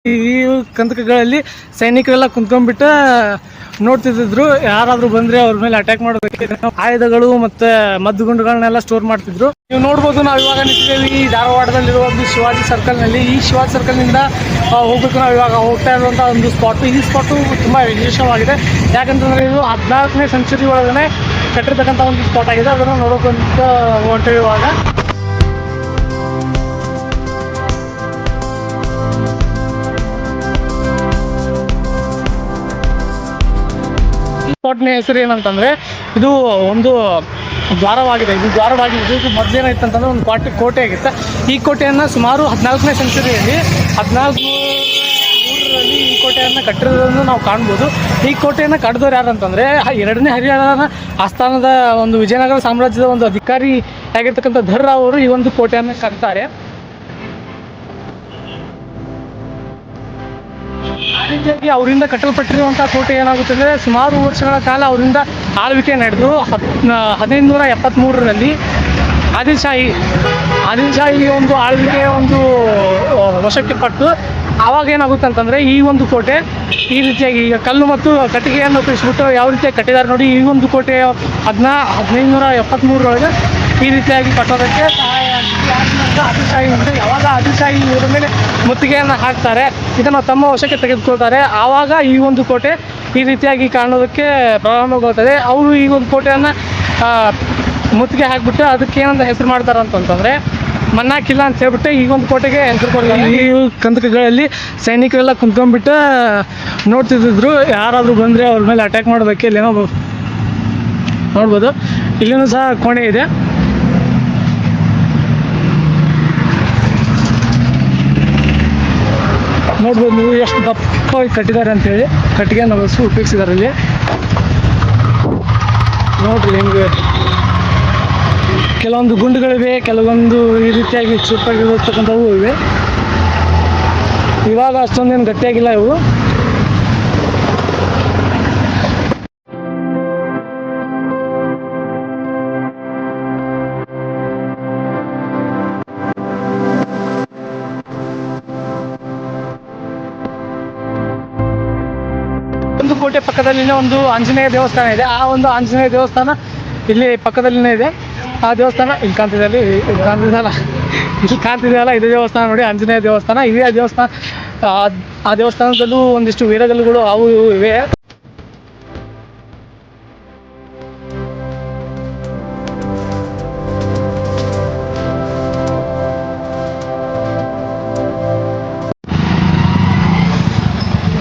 ಈ ಕಂದಕಗಳಲ್ಲಿ ಸೈನಿಕರೆಲ್ಲ ಕುಂತ್ಕೊಂಡ್ಬಿಟ್ಟು ನೋಡ್ತಿದ್ರು, ಯಾರಾದ್ರೂ ಬಂದ್ರೆ ಅವ್ರ ಮೇಲೆ ಅಟ್ಯಾಕ್ ಮಾಡಬೇಕು. ಆಯುಧಗಳು ಮತ್ತೆ ಮದ್ದುಗುಂಡುಗಳನ್ನೆಲ್ಲ ಸ್ಟೋರ್ ಮಾಡ್ತಿದ್ರು. ನೀವು ನೋಡ್ಬೋದು, ನಾವು ಇವಾಗ ನಿಂತಿದ್ದೇವೆ ಈ ಧಾರವಾಡದಲ್ಲಿರುವ ಒಂದು ಶಿವಾಜಿ ಸರ್ಕಲ್ ನಲ್ಲಿ. ಈ ಶಿವಾಜಿ ಸರ್ಕಲ್ ನಿಂದ ಹೋಗ್ಬೇಕು ನಾವು ಇವಾಗ ಹೋಗ್ತಾ ಇರುವಂತಹ ಒಂದು ಸ್ಪಾಟ್. ಈ ಸ್ಪಾಟು ತುಂಬಾ ವಿಶೇಷವಾಗಿದೆ. ಯಾಕಂತಂದ್ರೆ ಇದು 14ನೇ ಸೆಂಚುರಿ ಒಳಗನೆ ಕಟ್ಟಿರ್ತಕ್ಕಂಥ ಒಂದು ಸ್ಪಾಟ್ ಆಗಿದೆ. ಅದನ್ನು ನೋಡೋಕಂತ ಹೊಂಟೇವೆ ಇವಾಗ. ಸ್ಪಾಟ್ನ ಹೆಸರು ಏನಂತಂದ್ರೆ, ಇದು ಒಂದು ದ್ವಾರವಾಗಿದೆ. ಇದು ಮೊದಲೇನಾಯ್ತು ಅಂತಂದ್ರೆ ಒಂದು ಕೋಟೆ ಆಗಿತ್ತು. ಈ ಕೋಟೆಯನ್ನ ಸುಮಾರು 14ನೇ ಸೆಂಚುರಿಯಲ್ಲಿ 1403ರಲ್ಲಿ ಈ ಕೋಟೆಯನ್ನು ಕಟ್ಟಿರೋದನ್ನು ನಾವು ಕಾಣ್ಬೋದು. ಈ ಕೋಟೆಯನ್ನು ಕಟ್ಟಿದವ್ರು ಯಾರಂತಂದ್ರೆ 2ನೇ ಹರಿಯಾಣನ ಆಸ್ಥಾನದ ಒಂದು ವಿಜಯನಗರ ಸಾಮ್ರಾಜ್ಯದ ಒಂದು ಅಧಿಕಾರಿ ಆಗಿರ್ತಕ್ಕಂಥ ಧರ್ ಅವರು ಈ ಒಂದು ಕೋಟೆಯನ್ನು ಕಟ್ತಾರೆ. ರೀತಿಯಾಗಿ ಅವರಿಂದ ಕಟ್ಟಲ್ಪಟ್ಟಿರುವಂತಹ ಕೋಟೆ ಏನಾಗುತ್ತೆ ಅಂದರೆ, ಸುಮಾರು ವರ್ಷಗಳ ಕಾಲ ಅವರಿಂದ ಆಳ್ವಿಕೆ ನಡೆದು 1573ರಲ್ಲಿ ಆದಿಲ್ಶಾಹಿ ಒಂದು ಆಳ್ವಿಕೆಯ ಒಂದು ವಶಕ್ಕೆ ಪಟ್ಟು ಆವಾಗ ಏನಾಗುತ್ತೆ ಅಂತಂದರೆ, ಈ ಒಂದು ಕೋಟೆ ಈ ರೀತಿಯಾಗಿ ಈಗ ಕಲ್ಲು ಮತ್ತು ಕಟ್ಟಿಗೆಯನ್ನು ಉಪಯೋಗಿಸ್ಬಿಟ್ಟು ಯಾವ ರೀತಿಯಾಗಿ ಕಟ್ಟಿದ್ದಾರೆ ನೋಡಿ. ಈ ಒಂದು ಕೋಟೆ 1573ರೊಳಗೆ ಈ ರೀತಿಯಾಗಿ ಕಟ್ಟೋದಕ್ಕೆ ಸಹಾಯ ಆದಿಲ್ಶಾಹಿ ಅಂದರೆ, ಯಾವಾಗ ಆದಿಲ್ಶಾಹಿ ಇವರ ಮೇಲೆ ಮುತ್ತಿಗೆಯನ್ನು ಹಾಕ್ತಾರೆ, ಇದನ್ನು ತಮ್ಮ ವಶಕ್ಕೆ ತೆಗೆದುಕೊಳ್ತಾರೆ, ಆವಾಗ ಈ ಒಂದು ಕೋಟೆ ಈ ರೀತಿಯಾಗಿ ಕಾಣೋದಕ್ಕೆ ಪ್ರಾರಂಭಗೊಳ್ತದೆ. ಅವರು ಈ ಒಂದು ಕೋಟೆಯನ್ನು ಮುತ್ತಿಗೆ ಹಾಕಿಬಿಟ್ಟು ಅದಕ್ಕೆ ಏನಂತ ಹೆಸರು ಮಾಡ್ತಾರೆ ಅಂತಂದರೆ, ಮನ್ನಾ ಕಿಲ್ಲಾ ಅಂತ ಹೇಳ್ಬಿಟ್ಟು ಈ ಒಂದು ಕೋಟೆಗೆ ಹೆಸರು ಕೊಡ್ತಾರೆ. ಈ ಕಂದಕಗಳಲ್ಲಿ ಸೈನಿಕರೆಲ್ಲ ಕುಂತ್ಕೊಂಡ್ಬಿಟ್ಟು ನೋಡ್ತಿದ್ರು, ಯಾರಾದರೂ ಬಂದರೆ ಅವ್ರ ಮೇಲೆ ಅಟ್ಯಾಕ್ ಮಾಡೋದಕ್ಕೆ ಇಲ್ಲೇನೋ ನೋಡ್ಬೋದು. ಇಲ್ಲಿನೂ ಸಹ ಕೋಣೆ ಇದೆ. ನೋಡ್ಬೋದು ನೀವು ಎಷ್ಟು ದಪ್ಪವಾಗಿ ಕಟ್ಟಿದ್ದಾರೆ ಅಂತೇಳಿ. ಕಟ್ಟಿಗೆಯನ್ನು ಉಪಯೋಗಿಸಿದ್ದಾರೆ ಇಲ್ಲಿ. ನೋಡ್ರಿ ಹೆಂಗೆ ಕೆಲವೊಂದು ಗುಂಡುಗಳಿವೆ, ಕೆಲವೊಂದು ಈ ರೀತಿಯಾಗಿ ಚುಪ್ಪಾಗಿರ್ತಕ್ಕಂಥವು ಇವೆ. ಇವಾಗ ಅಷ್ಟೊಂದೇನು ಗಟ್ಟಿಯಾಗಿಲ್ಲ ಇವು. ಒಂದು ಕೋಟೆ ಪಕ್ಕದಲ್ಲಿನೇ ಒಂದು ಆಂಜನೇಯ ದೇವಸ್ಥಾನ ಇದೆ. ಆ ಒಂದು ಆಂಜನೇಯ ದೇವಸ್ಥಾನ ಇಲ್ಲಿ ಪಕ್ಕದಲ್ಲಿನೇ ಇದೆ. ಆ ದೇವಸ್ಥಾನ ಇಲ್ಲಿ ಕಾಣ್ತಿದೆಯಲ್ಲ, ಇದೇ ದೇವಸ್ಥಾನ ನೋಡಿ, ಆಂಜನೇಯ ದೇವಸ್ಥಾನ. ಇದೇ ದೇವಸ್ಥಾನ. ಆ ದೇವಸ್ಥಾನದಲ್ಲೂ ಒಂದಿಷ್ಟು ವೀರಗಲ್ಲುಗಳು ಅವು ಇವೆ.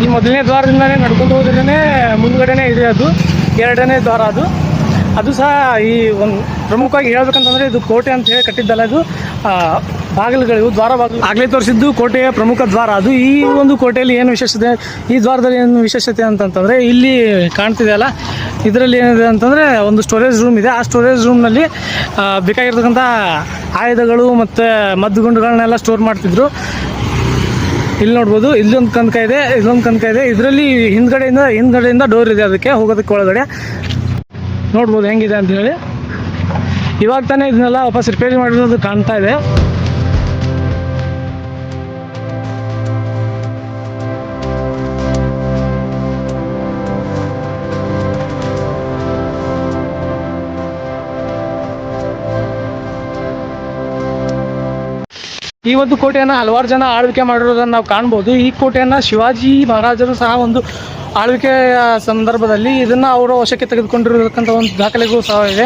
ಈ ಮೊದಲನೇ ದ್ವಾರದಿಂದನೇ ನಡ್ಕೊಂಡು ಹೋದ್ರೇ ಮುಂದ್ಗಡೆನೇ ಇದೆ ಅದು 2ನೇ ದ್ವಾರ. ಅದು ಸಹ ಈ ಒಂದು ಪ್ರಮುಖವಾಗಿ ಹೇಳ್ಬೇಕಂತಂದರೆ, ಇದು ಕೋಟೆ ಅಂತ ಹೇಳಿ ಕಟ್ಟಿದ್ದಲ್ಲ, ಇದು ಬಾಗಿಲುಗಳು, ದ್ವಾರ ಬಾಗಿಲು. ಆಗಲೇ ತೋರಿಸಿದ್ದು ಕೋಟೆಯ ಪ್ರಮುಖ ದ್ವಾರ ಅದು. ಈ ಒಂದು ಕೋಟೆಯಲ್ಲಿ ಏನು ವಿಶೇಷತೆ, ಈ ದ್ವಾರದಲ್ಲಿ ಏನು ವಿಶೇಷತೆ ಅಂತಂತಂದರೆ, ಇಲ್ಲಿ ಕಾಣ್ತಿದೆಯಲ್ಲ, ಇದರಲ್ಲಿ ಏನಿದೆ ಅಂತಂದರೆ ಒಂದು ಸ್ಟೋರೇಜ್ ರೂಮ್ ಇದೆ. ಆ ಸ್ಟೋರೇಜ್ ರೂಮ್ನಲ್ಲಿ ಬೇಕಾಗಿರ್ತಕ್ಕಂಥ ಆಯುಧಗಳು ಮತ್ತು ಮದ್ದುಗುಂಡುಗಳನ್ನೆಲ್ಲ ಸ್ಟೋರ್ ಮಾಡ್ತಿದ್ರು. ಇಲ್ಲಿ ನೋಡ್ಬೋದು, ಇಲ್ಲೊಂದು ಕನಕ ಇದೆ, ಇದರಲ್ಲಿ ಹಿಂದ್ಗಡೆಯಿಂದ ಡೋರ್ ಇದೆ ಅದಕ್ಕೆ ಹೋಗೋದಕ್ಕೆ ಒಳಗಡೆ. ನೋಡ್ಬೋದು ಹೆಂಗಿದೆ ಅಂತ ಹೇಳಿ. ಇವಾಗ ತಾನೇ ಇದನ್ನೆಲ್ಲ ವಾಪಸ್ ರಿಪೇರಿ ಮಾಡಿರೋದು ಕಾಣ್ತಾ ಇದೆ. ಈ ಒಂದು ಕೋಟೆಯನ್ನು ಹಲವಾರು ಜನ ಆಳ್ವಿಕೆ ಮಾಡಿರೋದನ್ನು ನಾವು ಕಾಣ್ಬೋದು. ಈ ಕೋಟೆಯನ್ನು ಶಿವಾಜಿ ಮಹಾರಾಜರು ಸಹ ಒಂದು ಆಳ್ವಿಕೆಯ ಸಂದರ್ಭದಲ್ಲಿ ಇದನ್ನು ಅವರ ವಶಕ್ಕೆ ತೆಗೆದುಕೊಂಡಿರತಕ್ಕಂಥ ಒಂದು ದಾಖಲೆಗಳು ಸಹ ಇದೆ.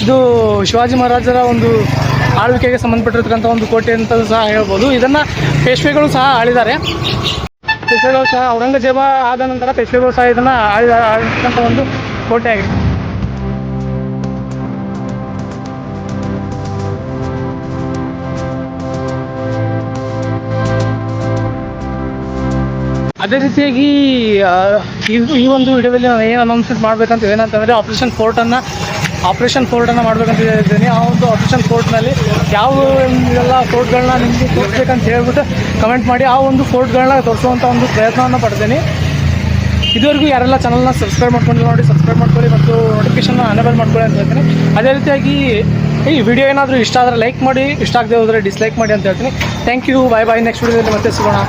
ಇದು ಶಿವಾಜಿ ಮಹಾರಾಜರ ಒಂದು ಆಳ್ವಿಕೆಗೆ ಸಂಬಂಧಪಟ್ಟಿರ್ತಕ್ಕಂಥ ಒಂದು ಕೋಟೆ ಅಂತ ಸಹ ಹೇಳ್ಬೋದು. ಇದನ್ನು ಪೇಶ್ವೆಗಳು ಸಹ ಆಳಿದ್ದಾರೆ. ಪೇಶ್ವೆಗಳು ಸಹ ಔರಂಗಜೇಬ ಆದ ನಂತರ ಪೇಶ್ವೆಗಳು ಸಹ ಇದನ್ನು ಆಳಿರ್ತಕ್ಕಂಥ ಒಂದು ಕೋಟೆ ಆಗಿದೆ. ಅದೇ ರೀತಿಯಾಗಿ ಈ ಒಂದು ವಿಡಿಯೋದಲ್ಲಿ ನಾನು ಏನು ಅನೌನ್ಸ್ಮೆಂಟ್ ಮಾಡಬೇಕಂತ ಏನಂತಂದರೆ, ಆಪರೇಷನ್ ಫೋರ್ಟನ್ನು ಮಾಡಬೇಕಂತ ಹೇಳಿದ್ದೀನಿ. ಆ ಒಂದು ಆಪರೇಷನ್ ಫೋರ್ಟ್ನಲ್ಲಿ ಯಾವ ಎಲ್ಲ ಫೋರ್ಟ್ಗಳನ್ನ ನಿಮಗೆ ತೋರಿಸ್ಬೇಕಂತ ಹೇಳ್ಬಿಟ್ಟು ಕಮೆಂಟ್ ಮಾಡಿ ಆ ಒಂದು ಫೋರ್ಟ್ಗಳನ್ನ ತೋರಿಸುವಂಥ ಒಂದು ಪ್ರಯತ್ನವನ್ನು ಪಡ್ತೀನಿ. ಇದುವರೆಗೂ ಯಾರೆಲ್ಲ ಚಾನಲ್ನ ಸಬ್ಸ್ಕ್ರೈಬ್ ಮಾಡ್ಕೊಂಡಿಲ್ಲ ನೋಡಿ, ಸಬ್ಸ್ಕ್ರೈಬ್ ಮಾಡ್ಕೊಳ್ಳಿ ಮತ್ತು ನೋಟಿಫಿಕೇಷನ್ನ ಅನೇಬಲ್ ಮಾಡ್ಕೊಳ್ಳಿ ಅಂತ ಹೇಳ್ತೀನಿ. ಅದೇ ರೀತಿಯಾಗಿ ಈ ವಿಡಿಯೋ ಏನಾದರೂ ಇಷ್ಟ ಆದರೆ ಲೈಕ್ ಮಾಡಿ, ಇಷ್ಟ ಆಗದೆ ಹೋದರೆ ಡಿಸ್ಲೈಕ್ ಮಾಡಿ ಅಂತ ಹೇಳ್ತೀನಿ. Thank you, bye. ನೆಕ್ಸ್ಟ್ ವಿಡಿಯೋದಲ್ಲಿ ಮತ್ತೆ ಸಿಗೋಣ.